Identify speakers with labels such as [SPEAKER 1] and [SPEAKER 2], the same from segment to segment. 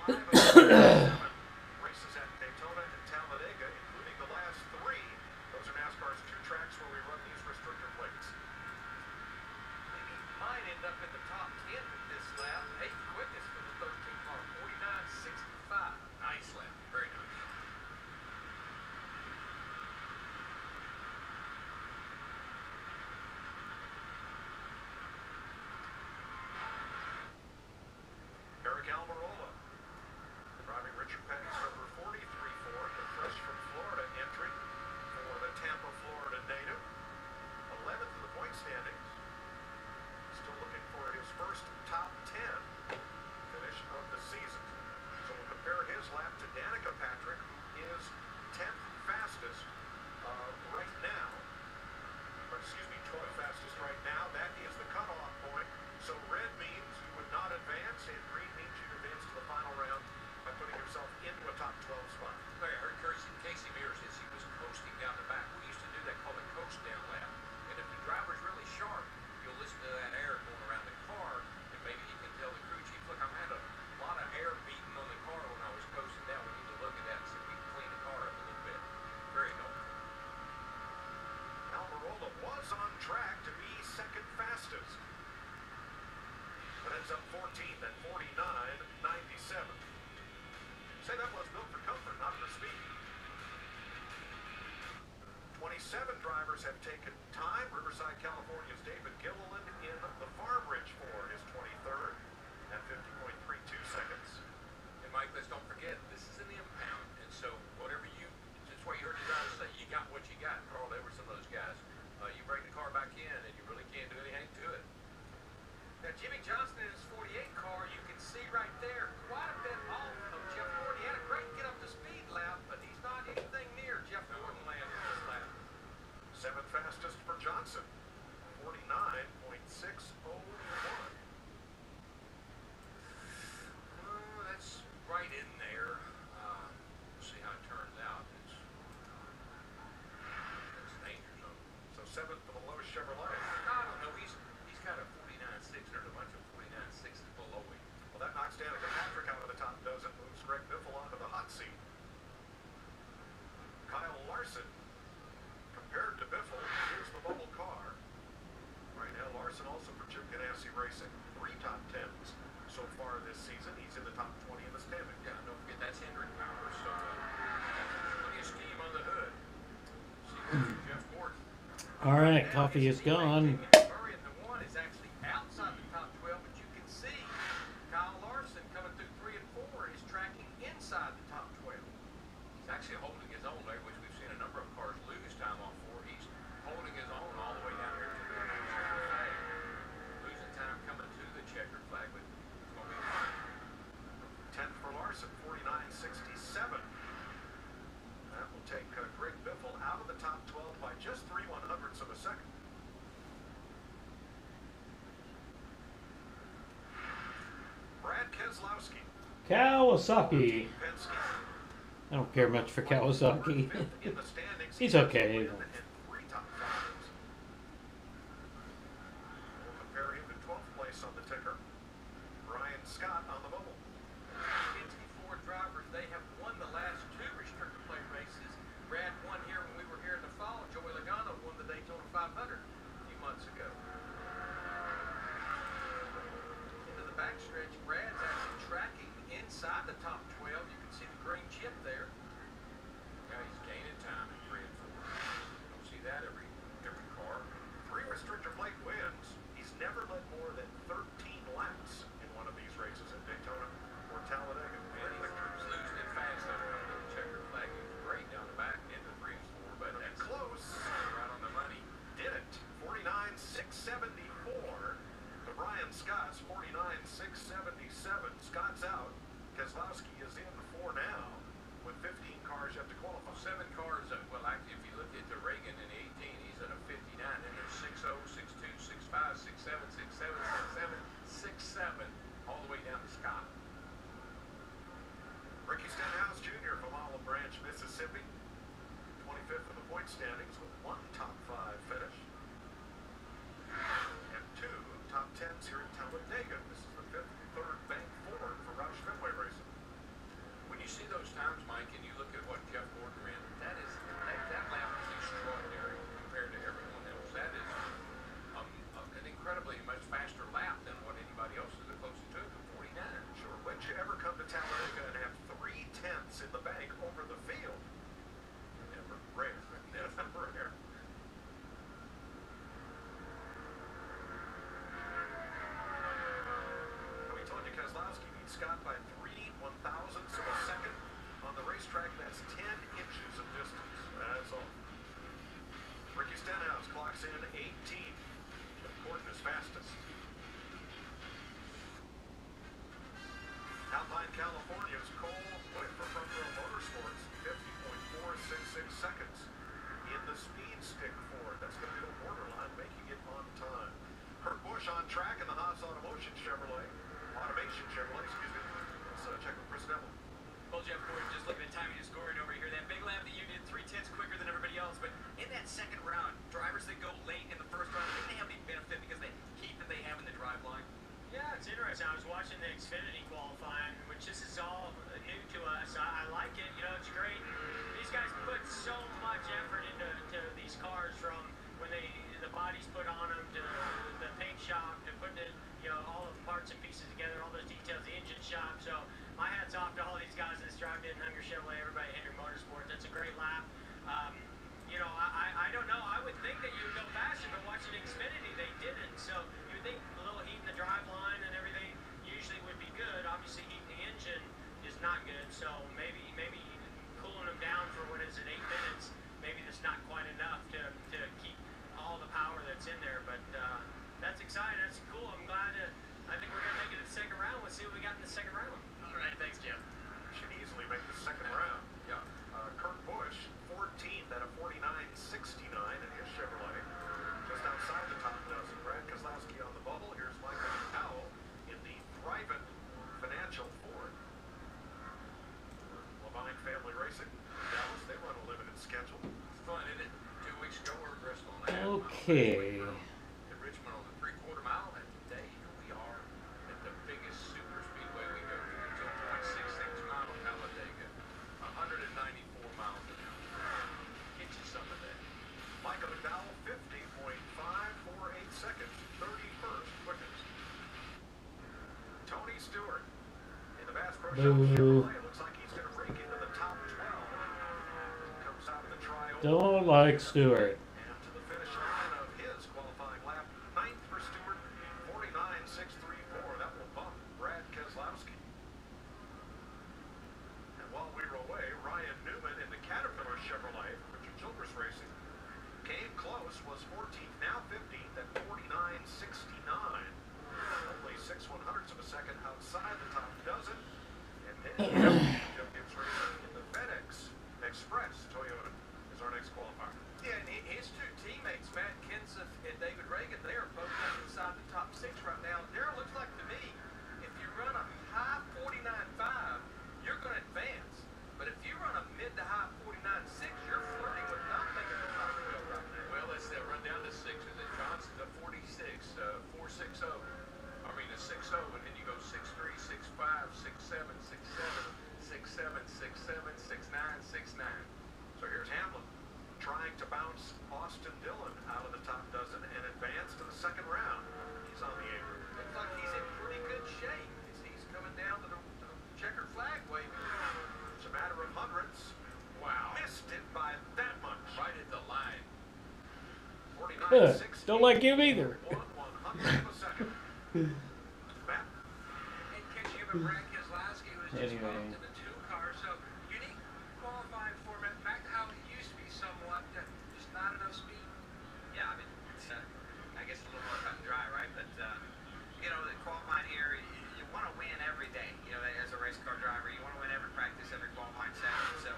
[SPEAKER 1] races at Daytona and Talladega, including the last three. Those are NASCAR's two tracks where we run these restrictor plates.
[SPEAKER 2] Maybe might end up in the top 10 with this lap. 8th quickest for the 13 car, 49.65.
[SPEAKER 3] Nice lap, very nice.
[SPEAKER 1] Eric Almirola, driving Richard Petty's number 43 Ford, the fresh from Florida entry for the Tampa, Florida native. 11th in the point standings. Still looking for his first top 10 finish of the season. So we'll compare his lap to Danica Patrick, who is 10th fastest right now. Or excuse me, 12th fastest right now. That is the cutoff point. So red means you would not advance, and green means you'd advance to the final round by putting yourself into a top 12 spot.
[SPEAKER 3] I heard Casey Mears as he was coasting down the back. We used to do that called a coast down lap. And if the driver's really sharp, you'll listen to that air going around the car, and maybe he can tell the crew chief, look, I'm had a lot of air beating on the car when I was coasting down. We need to look at that and see if we can clean the car up a little bit. Very helpful.
[SPEAKER 1] Almirola was on track to be second fastest, but ends up 14th at 49.97. Say that was built for comfort, not for speed. 27 drivers have taken time. Riverside, California's David Gilliland in the Farm Ridge Ford is 23rd at 50.32 seconds.
[SPEAKER 3] And Mike, let's don't forget, this is an impound, and so whatever that's why you heard the driver say, you got what you got. Carl, they were some of those guys. You bring the car back in, and you really can't do anything to it.
[SPEAKER 2] Now, Jimmy Johnson in his 48 car, you can see right there, quite a bit off of Jeff Gordon. He had a great get up to speed lap, but he's not anything near Jeff Gordon land in this lap.
[SPEAKER 1] 7th fastest for Johnson, 49.601.
[SPEAKER 3] That's right in there. We'll see how it turns out. That's danger zone.
[SPEAKER 1] So 7th for the lowest Chevrolet.
[SPEAKER 3] I don't know. He's got a 49.6. There's a bunch of 49.6s below him.
[SPEAKER 1] Well, that knocks Danica Patrick out of the top dozen, moves Greg Biffle onto the hot seat. Kyle Larson, compared to Biffle, here's the bubble car. Right now, Larson also for Chip Ganassi Racing, 3 top 10s so far this season. He's in the top 20 in the standing.
[SPEAKER 3] Yeah, don't forget that's Hendrick power. So plenty of steam on the hood. See Jeff Gordon.
[SPEAKER 4] All right, coffee is gone.
[SPEAKER 2] Murray in the 1 is actually outside the top 12, but you can see Kyle Larson coming through 3 and 4 is tracking inside the top 12.
[SPEAKER 3] He's actually holding his own there, which we've seen a number of cars lose time off for. He's holding his own all the way down here to the checkered flag. Losing time coming to the checkered flag, but it's going to be fine.
[SPEAKER 1] 10th for Larson, 49.67. That will take Greg Biffle out of the top 12 by just 3/100ths of a second. Brad Keselowski.
[SPEAKER 4] Kawasaki.
[SPEAKER 1] Penske.
[SPEAKER 4] I don't care much for Kawasaki.
[SPEAKER 1] 5th in the standings.
[SPEAKER 4] He's okay.
[SPEAKER 1] And 3 top 5s. We'll compare him to 12th place on the ticker. Brian Scott on the bubble.
[SPEAKER 2] Penske Ford drivers, they have won the last 2 restrictor plate races. Brad won here when we were here in the fall. Joey Logano won the Daytona 500 a few months ago. Into the backstretch, Brad's actually tracking inside the top 12. You can see the green chip there.
[SPEAKER 3] Yeah, he's gaining time at 3 and 4. You don't see that every car.
[SPEAKER 1] 3 restrictor plate wins. He's never led more than 13 laps in one of these races at Daytona or Talladega.
[SPEAKER 3] And he's losing it fast though coming to the checkered flag. He was great down the back into 3 and 4, but that's
[SPEAKER 1] close.
[SPEAKER 3] Right on the money.
[SPEAKER 1] Did it. 49.674 to Brian Scott's 49.677. Scott's out. Keselowski is in 4 now with 15 cars yet to qualify.
[SPEAKER 3] 7 cars. Well, actually, if you look at the Reagan in 18, he's at a 59. And there's 6-0, 6-2, 6-5, 6-7, 6-7, 6-7, 6-7, all the way down to Scott.
[SPEAKER 1] Ricky Stenhouse Jr. from Olive Branch, Mississippi. 25th in the point standings with 1 top 5 finish. And 2 top 10s here at Talladega. This is the 5th and 3rd bank Ford for Roush Fenway Racing. clocks in 18th. But Gordon is fastest. Alpine, California's Cole went for Front Row Motorsports, 50.466 seconds. In the speed stick Ford, that's going to be the borderline, making it on time. Kurt Busch on track in the Haas Automation Chevrolet. Automation Chevrolet, excuse me. Let's check with Chris Neville.
[SPEAKER 5] Well, Jeff Gordon, just looking at timing and scoring over here. That big lap that you did 3/10 quicker than everybody else, but in that second round, drivers that go late in the first round, I think they have the benefit because they heat that they have in the drive line.
[SPEAKER 6] Yeah, it's interesting. I was watching the Xfinity qualifying, which this is all new to us. I like it. You know, it's great. These guys put so much effort into these cars, from when the body's put on them to the paint shop to putting it, you know, all the parts and pieces together, all those details, the engine shop. So my hat's off to all these guys that's driving in Hunger Chevrolet, everybody at Henry Motorsports. That's a great lap. You know, I don't know. I would think that you would go faster, but watching Xfinity, they didn't. So you would think a little heat in the drive line and everything usually would be good. Obviously, heating the engine is not good. So maybe cooling them down for what is it, 8 minutes? Maybe that's not quite enough to keep all the power that's in there. But that's exciting. That's cool. I'm glad. I think we're gonna make it to the second round. Let's see what we got in the second round.
[SPEAKER 5] All right, thanks, Jeff.
[SPEAKER 1] Should easily make the second round.
[SPEAKER 3] Yeah.
[SPEAKER 1] Kurt Busch, 14th at a 49.69 in his Chevrolet. Just outside the top dozen. Brad Keselowski on the bubble. Here's Michael Powell in the Thrivent Financial Ford. Levine Family Racing. Dallas, they run a limited schedule.
[SPEAKER 3] It's fun, isn't it? 2 weeks ago, we were at Bristol and a half.
[SPEAKER 4] Okay.
[SPEAKER 3] At Richmond on the 3/4 mile, and today here we are at the biggest super speedway we go to. 2.66 mile of Talladega, 194 miles an hour. Get you some of that.
[SPEAKER 1] Michael McDowell, 50.548 seconds, 31st quickest. Tony Stewart in the Bass Pro Shop
[SPEAKER 4] Boo.
[SPEAKER 1] Chevrolet. Looks like he's going to break into the top 12. Comes out of the trial.
[SPEAKER 4] Don't like Stewart.
[SPEAKER 1] And to the finish line of his qualifying lap, 9th for Stewart, 49.634. That will bump Brad Keselowski. And while we were away, Ryan Newman in the Caterpillar Chevrolet, Richard Childress Racing, came close, was 14th, now 15th at 49.69. Only 6/100ths of a second outside the top dozen. And then Joe Gibbs Racing in the FedEx Express Toyota is our next qualifier.
[SPEAKER 2] Yeah, and his two teammates, Matt Kenseth and David Reagan, they are both inside the top 6 right now. Darryl, looks like to me, if you run a high 49.5, you're going to advance. But if you run a mid to high 49.6, you're flirting with not making the top 12 right now.
[SPEAKER 3] Well, let's run down to 6. Is it Johnson's a 46, 460? I mean, a 60, and then you go 6'3", 6'5", 6'7", 6'7", 6'7", 6'7", 6'9", 6'9".
[SPEAKER 1] So here's Hamlin trying to bounce Austin Dillon out of the top dozen and advance to the second round. He's on the apron.
[SPEAKER 2] Looks like he's in pretty good shape as he's coming down to the checkered flag waving.
[SPEAKER 1] It's a matter of hundredths.
[SPEAKER 3] Wow.
[SPEAKER 1] Missed it by that much.
[SPEAKER 3] Right at the line.
[SPEAKER 1] 49.60.
[SPEAKER 4] Don't like him either.
[SPEAKER 1] 1/100th of a second. Matt?
[SPEAKER 5] And catching up with Brad Keselowski, who was just
[SPEAKER 4] Anyway.
[SPEAKER 5] bumped in the 2 car. So unique qualifying format, back to how it used to be somewhat, just not enough speed.
[SPEAKER 7] Yeah, I mean, it's, I guess a little more cut and dry, right? But, you know, the qualifying here, you want to win every day. You know, as a race car driver, you want to win every practice, every qualifying session. So,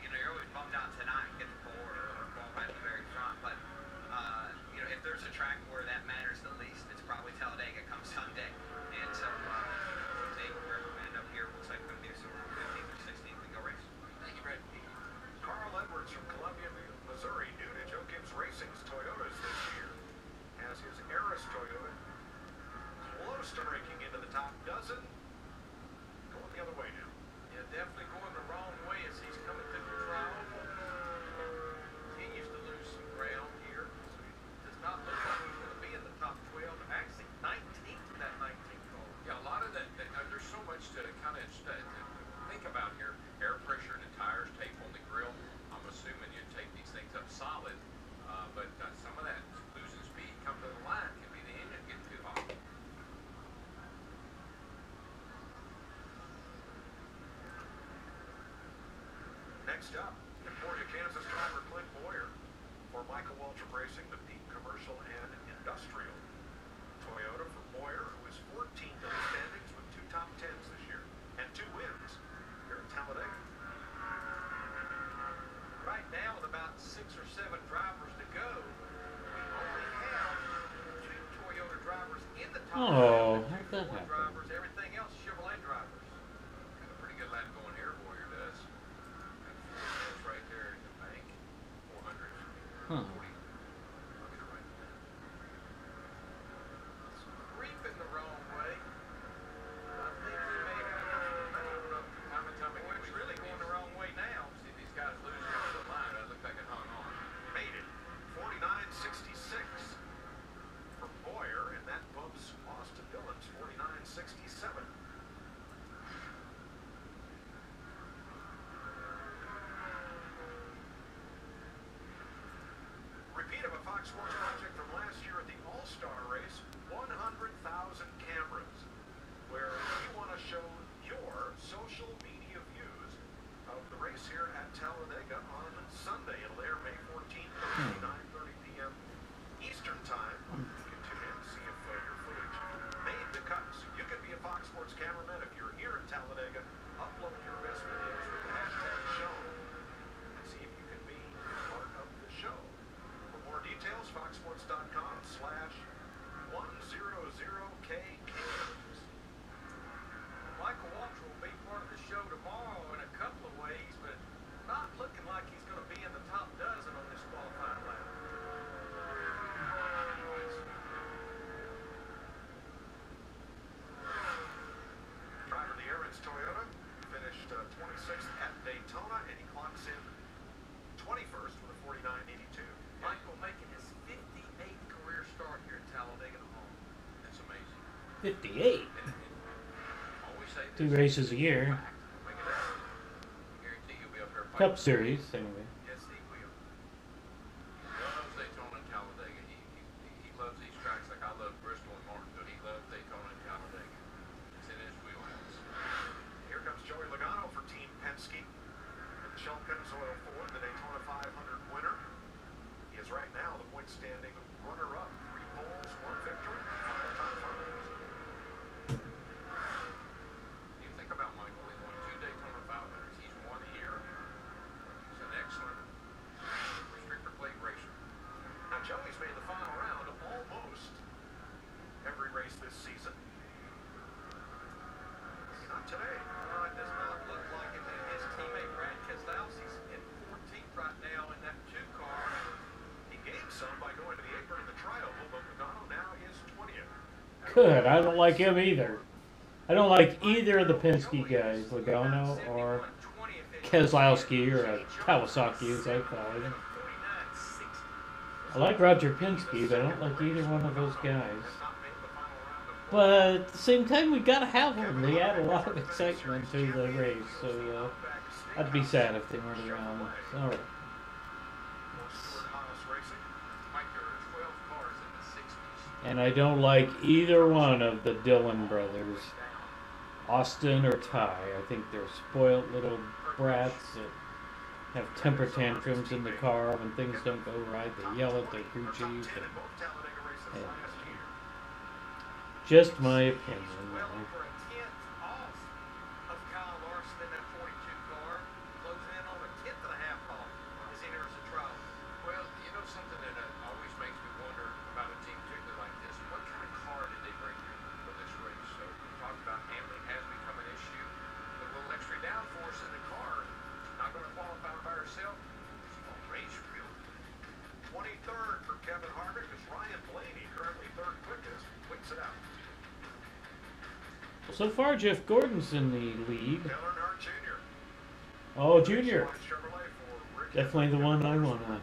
[SPEAKER 7] you know, you're always bummed out tonight, get the pole or qualify at the very front. But, you know, if there's a track where that matters the least, it's probably Talladega come Sunday. And so, they end up here, looks like we're going to be somewhere around 15th or 16th and go race.
[SPEAKER 5] Thank you, Brad.
[SPEAKER 1] Carl Edwards from Columbia, Missouri, new to Joe Gibbs Racing's Toyotas this year, has his Eris Toyota close to breaking into the top dozen. Going the other way now.
[SPEAKER 2] Yeah, definitely going the wrong way as he's coming through the trial. Continues to lose some ground here. So he does not look like he's going to be in the top 12. Actually, 19th in that 19th car.
[SPEAKER 3] Yeah, a lot of that, there's so much to kind of think about here. Air pressure in the tires, tape on the grill. I'm assuming you tape these things up solid, but some of that losing speed come to the line can be the engine getting too hot.
[SPEAKER 1] Next up, Emporia, Kansas driver Clint Boyer for Michael Waltrip Racing, the Pete commercial and industrial. Toyota for Boyer, who is 14th in the standings with 2 top 10s this year and 2 wins here at Talladega.
[SPEAKER 2] Right now, with about 6 or 7 drivers to go, we only have 2 Toyota drivers in the top 10.
[SPEAKER 4] Oh,
[SPEAKER 2] but
[SPEAKER 4] how'd
[SPEAKER 2] 2
[SPEAKER 4] that
[SPEAKER 2] Ford
[SPEAKER 4] happen?
[SPEAKER 2] drivers, everything else Chevrolet drivers.
[SPEAKER 3] Got a pretty good lap going here, Boyer does. Got 4 minutes right there in the bank. 400.
[SPEAKER 4] Huh.
[SPEAKER 3] 40. I'll get it right there.
[SPEAKER 2] It's creeping the wrong way. I think we may have
[SPEAKER 3] Time and time
[SPEAKER 2] Boy,
[SPEAKER 3] again,
[SPEAKER 2] it's
[SPEAKER 3] we
[SPEAKER 2] really
[SPEAKER 3] see
[SPEAKER 2] going the
[SPEAKER 3] these-
[SPEAKER 2] wrong way now.
[SPEAKER 3] see these guys losing over the line. It looked like it hung on.
[SPEAKER 1] Made it 49.66 for Boyer, and that bumps Austin Dillon's 49.67. Repeat of a Fox Sports project from last year at the All-Star race, 100,000 cameras, where we want to show your social media views of the race here at Talladega on Sunday. It'll air May 14th at 9:30 p.m. Eastern Time. You can tune in to see if your footage made the cut. So you can be a Fox Sports cameraman if you're here at Talladega. Upload your best videos with the hashtag show and see if you can be part of the show. For more details, foxsports.com/100KCams.
[SPEAKER 2] Michael Waltrip will be part of the show tomorrow in a couple of ways, but not looking like he's going to be in the top dozen on this qualifying lap.
[SPEAKER 1] Driver of the Aaron's Toyota finished 26th at Daytona, and he clocks in 21st with a 49.82.
[SPEAKER 2] Michael making his 58th career start here at Talladega at home.
[SPEAKER 3] That's amazing.
[SPEAKER 4] 58.
[SPEAKER 3] Always say this.
[SPEAKER 4] 2 races a year.
[SPEAKER 3] Fact. Make it happen. I guarantee you'll be up there
[SPEAKER 4] Cup
[SPEAKER 3] fighting.
[SPEAKER 4] Series, anyway.
[SPEAKER 2] Yes, he will.
[SPEAKER 3] He loves Daytona and Talladega. He loves these tracks like I love Bristol and Martinsville. He loves Daytona and Talladega. It's in his wheelhouse.
[SPEAKER 1] Here comes Joey Logano for Team Penske in the Shell Pennzoil Ford, the Daytona 500 winner. He is right now the point standing runner-up, 3 poles, 1 victory, 5 top 5s.
[SPEAKER 3] You think about Michael, he's won 2 Daytona 500s. He's won here. He's an excellent restrictor plate racer.
[SPEAKER 1] Now, Joey's made the final round of almost every race this season. Not today.
[SPEAKER 2] It does not look like it. His teammate Brad Keselowski's in 14th right now in that 2 car.
[SPEAKER 1] He gained some by going to the apron in the trioval, but Logano now is 20th.
[SPEAKER 4] Good. I don't like him either. I don't like either of the Penske guys, Logano or Keselowski, or Kawasaki, as I call him. I like Roger Penske, but I don't like either one of those guys.
[SPEAKER 1] Not made the final round of
[SPEAKER 4] But at the same time, we gotta have them. They add a lot of excitement to the race, so I'd be sad if they weren't around. All right.
[SPEAKER 3] Mike, there are 12 cars in the 60s.
[SPEAKER 4] And I don't like either one of the Dillon brothers, Austin or Ty. I think they're spoiled little brats that have temper tantrums in the car when things don't go right. They yell at their crew chief. And just my opinion.
[SPEAKER 2] Well over a 10th off of Kyle Larson in that 42 car, closing in on a 10th and a half off as he enters the trial.
[SPEAKER 3] Well, you know something that always makes me wonder about a team particularly like this? What kind of car did they bring here for this race? So we talked about handling has become an issue. But a little extra downforce in the car, not going to qualify by herself. She's going to race real good.
[SPEAKER 1] 23rd for Kevin Harvick is Ryan Blaney, currently 3rd quickest, wins it out.
[SPEAKER 4] So far, Jeff Gordon's in the lead.
[SPEAKER 1] Dale Earnhardt Jr.
[SPEAKER 4] Oh, Junior.
[SPEAKER 1] Chevrolet for Ricky
[SPEAKER 4] Definitely the one I want to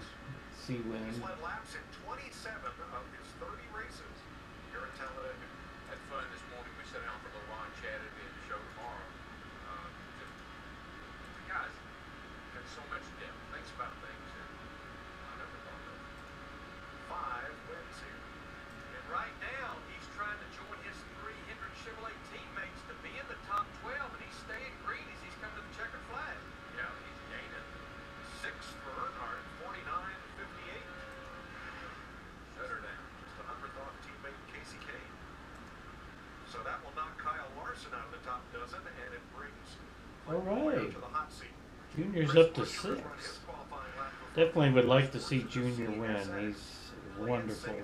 [SPEAKER 4] see
[SPEAKER 1] He's
[SPEAKER 4] win.
[SPEAKER 1] led laps in 27 of his 30 races here at Talladega.
[SPEAKER 3] Had fun this morning. We sat down for a little while and chatted and show tomorrow. Just the guys have so much depth. Thinks about things that I never thought of.
[SPEAKER 1] 5 wins here.
[SPEAKER 2] And right now, he's trying to join his 3 Hendrick Chevrolet teammates to be in the top 12, and he's staying green as he's come to the checkered flag.
[SPEAKER 3] Yeah, he's gaining.
[SPEAKER 1] 6th for Earnhardt, 49.58.
[SPEAKER 3] Shut her down.
[SPEAKER 1] Larson out of the top dozen, and it brings
[SPEAKER 4] All
[SPEAKER 1] Boyer
[SPEAKER 4] right.
[SPEAKER 1] to the hot seat.
[SPEAKER 4] Junior's
[SPEAKER 1] Chris
[SPEAKER 4] up to
[SPEAKER 1] Buescher has run
[SPEAKER 4] 6.
[SPEAKER 1] his qualifying lap before
[SPEAKER 4] Definitely would like to
[SPEAKER 1] Force
[SPEAKER 4] see
[SPEAKER 1] to
[SPEAKER 4] Junior win.
[SPEAKER 1] CSX.
[SPEAKER 4] He's
[SPEAKER 1] Playing
[SPEAKER 4] wonderful.
[SPEAKER 1] safe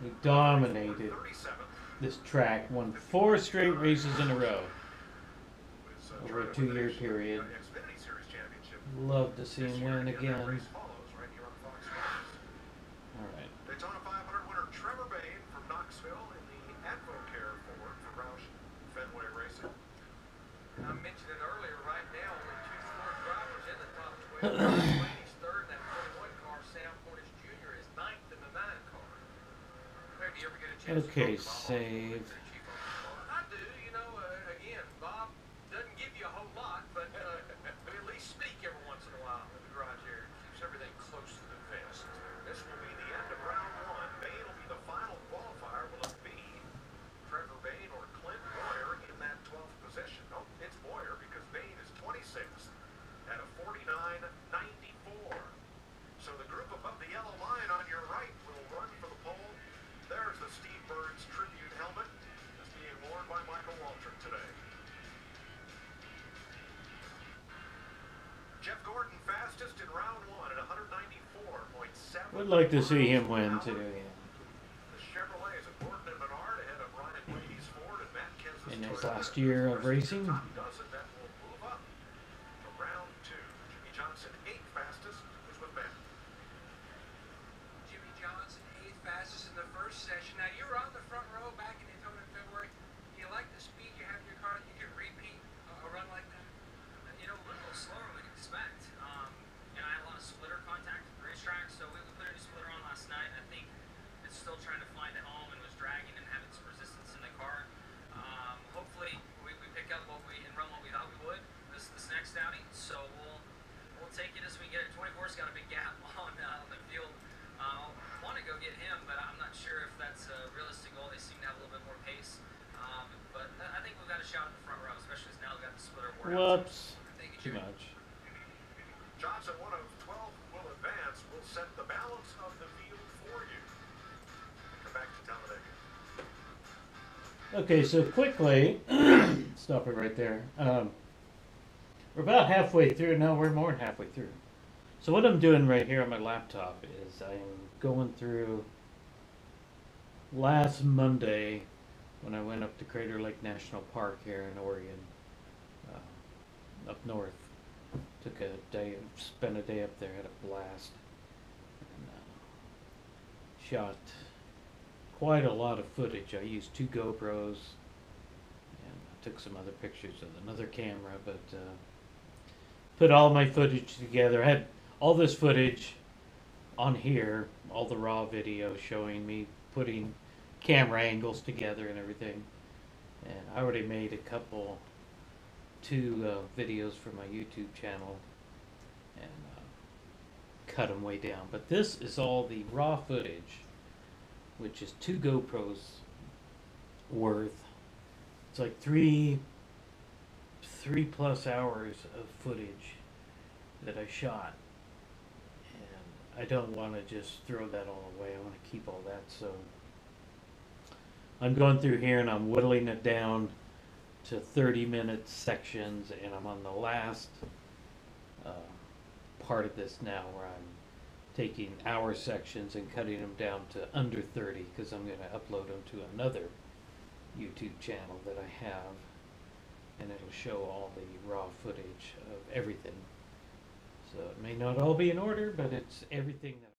[SPEAKER 4] He
[SPEAKER 1] four.
[SPEAKER 4] dominated
[SPEAKER 1] 37th.
[SPEAKER 4] this track, won 4 straight races in a row
[SPEAKER 1] Was,
[SPEAKER 4] over a
[SPEAKER 1] trying to win
[SPEAKER 4] 2-year
[SPEAKER 1] the
[SPEAKER 4] period.
[SPEAKER 1] Xfinity Series championship.
[SPEAKER 4] Love to see
[SPEAKER 1] This
[SPEAKER 4] him
[SPEAKER 1] year,
[SPEAKER 4] win
[SPEAKER 1] that
[SPEAKER 4] again.
[SPEAKER 1] race follows right here on Fox Sports.
[SPEAKER 4] All right.
[SPEAKER 1] Daytona 500 winner Trevor Bayne from Knoxville in the Advocare Ford for Roush Fenway Racing.
[SPEAKER 2] I mentioned it earlier. Right now, only 2 Ford drivers in the top 12. Blaney's third in that 41 car. Sam Cornish Jr. is ninth in the 9 car.
[SPEAKER 3] Maybe you ever get a chance
[SPEAKER 4] Okay,
[SPEAKER 3] to talk to Bob
[SPEAKER 4] save.
[SPEAKER 3] the chief on the car?
[SPEAKER 2] I do. You know, again, Bob doesn't give you a whole lot, but we at least speak every once in a while in the garage area.
[SPEAKER 3] Keeps everything close to the vest.
[SPEAKER 1] This will be the end of round 1. Bayne will be the final qualifier. Will it be Trevor Bayne or Clint Boyer in that 12th position? No, it's Boyer because Bayne is 26th at a 49.94. So the group above the yellow line on your right will run for the pole. There's the Steve Burns tribute helmet that's being worn by Michael Waltrip today. Jeff Gordon fastest in round 1 at 194.7.
[SPEAKER 4] Would like to see him win
[SPEAKER 1] miles
[SPEAKER 4] too.
[SPEAKER 1] per hour.
[SPEAKER 4] Yeah.
[SPEAKER 1] The Chevrolets of Gordon and Menard ahead of Ryan Blaney's Ford and Matt Kenseth's
[SPEAKER 4] In his
[SPEAKER 1] Toyota.
[SPEAKER 4] last year of
[SPEAKER 1] The
[SPEAKER 4] racing.
[SPEAKER 1] top dozen that will move up to round 2. Jimmy Johnson 8th fastest was with Matt.
[SPEAKER 3] Jimmy Johnson, 8th fastest in the first session. Now, you were on the front row back in Daytona in February. Do you like the speed you have in your car that you can repeat a run like that?
[SPEAKER 6] You know, a little slower than we could expect. And I had a lot of splitter contact at the racetrack, so we put a new splitter on last night. I think it's still trying to find it home and was dragging and having some resistance in the car. Hopefully, we pick up what we and run what we thought we would this next outing. So we'll take it as we get it. 24's got a big gap on the field. Want to go get him, but I'm not sure if that's a realistic goal. They seem to have a little bit more pace. But I think we've got a shot at the front row, especially as now we've got the splitter board out.
[SPEAKER 4] Whoops.
[SPEAKER 3] Thank you,
[SPEAKER 4] Too
[SPEAKER 3] Jimmy.
[SPEAKER 4] much.
[SPEAKER 1] Johnson, one of 12 will advance, will set the balance of the field for you. Come back to Talladega.
[SPEAKER 4] Okay, so quickly, stop it right there. We're about halfway through. No, we're more than halfway through. So what I'm doing right here on my laptop is I'm going through last Monday when I went up to Crater Lake National Park here in Oregon, up north. Took a day, spent a day up there, had a blast, and shot quite a lot of footage. I used 2 GoPros, and I took some other pictures with another camera, but put all my footage together. I had all this footage on here, all the raw video showing me putting camera angles together and everything. And I already made two videos for my YouTube channel and cut them way down. But this is all the raw footage, which is 2 GoPros worth. It's like 3+ hours of footage that I shot. And I don't want to just throw that all away. I want to keep all that. So I'm going through here and I'm whittling it down to 30-minute sections, and I'm on the last part of this now where I'm taking hour sections and cutting them down to under 30 because I'm going to upload them to another YouTube channel that I have, and it'll show all the raw footage of everything. So it may not all be in order, but it's everything that